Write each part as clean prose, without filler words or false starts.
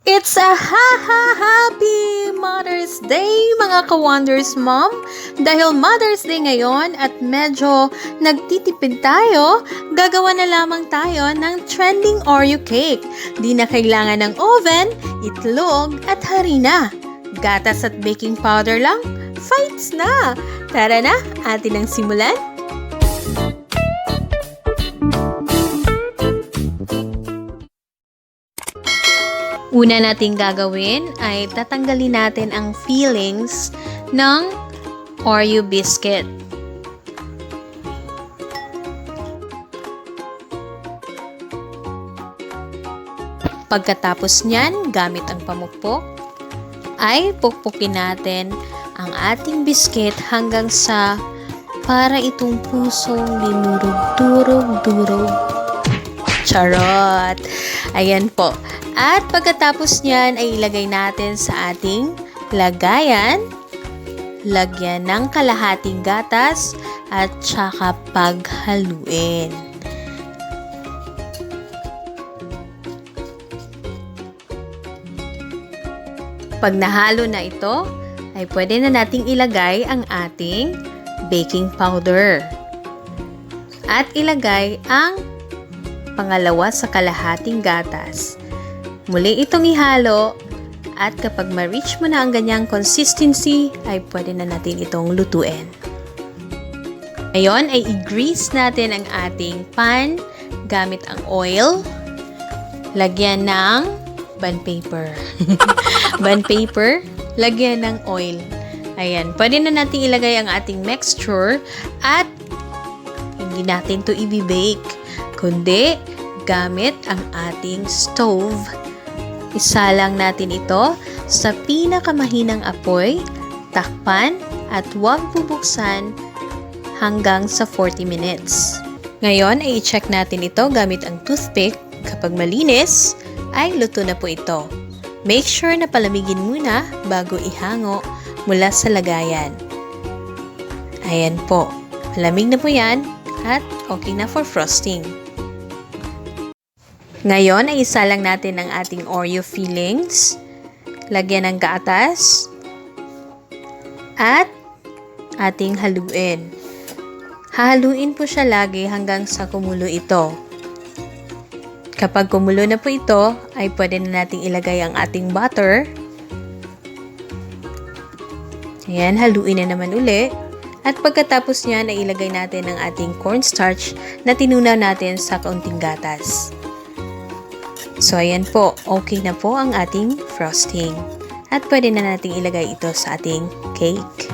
It's a happy Mother's Day mga KaWanders Mom! Dahil Mother's Day ngayon at medyo nagtitipid tayo, gagawa na lamang tayo ng trending Oreo Cake. Di na kailangan ng oven, itlog at harina. Gatas at baking powder lang, fights na! Tara na, atin ang simulan! Una nating gagawin ay tatanggalin natin ang fillings ng Oreo Biscuit. Pagkatapos niyan, gamit ang pamukpok, ay pukpukin natin ang ating biscuit hanggang sa para itong pusong dinurog-durog-durog. Charot! Ayan po. At pagkatapos niyan ay ilagay natin sa ating lagayan. Lagyan ng kalahating gatas at saka paghaluin. Pag nahalo na ito, ay pwede na nating ilagay ang ating baking powder. At ilagay ang pangalawa sa kalahating gatas. Muli itong ihalo at kapag ma-reach mo na ang ganyang consistency ay pwede na natin itong lutuin. Ngayon ay i-grease natin ang ating pan gamit ang oil. Lagyan ng bond paper. Bond paper, lagyan ng oil. Ayan, pwede na natin ilagay ang ating mixture at hindi natin to i-bake, kundi gamit ang ating stove. Isalang natin ito sa pinakamahinang apoy, takpan at huwag bubuksan hanggang sa 40 minutes. Ngayon ay i-check natin ito gamit ang toothpick. Kapag malinis, ay luto na po ito. Make sure na palamigin muna bago ihango mula sa lagayan. Ayan po, malamig na po yan at okay na for frosting. Ngayon ay isalang natin ang ating Oreo fillings. Lagyan ng gatas. At ating haluin. Hahaluin po siya lagi hanggang sa kumulo ito. Kapag kumulo na po ito, ay pwede na nating ilagay ang ating butter. Ayan, haluin na naman uli. At pagkatapos niyan ay ilagay natin ang ating cornstarch na tinunaw natin sa kaunting gatas. So, ayan po. Okay na po ang ating frosting. At pwede na nating ilagay ito sa ating cake.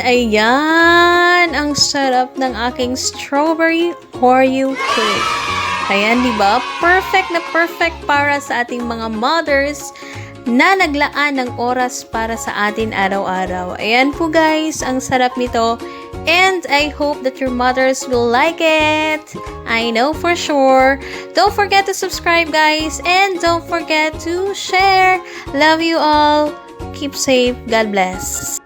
Ayan, ang sarap ng aking strawberry Oreo cake. Ayan, di ba? Perfect na perfect para sa ating mga mothers na naglaan ng oras para sa atin araw-araw. Ayan po guys, ang sarap nito. And I hope that your mothers will like it. I know for sure. Don't forget to subscribe guys. And don't forget to share. Love you all. Keep safe. God bless.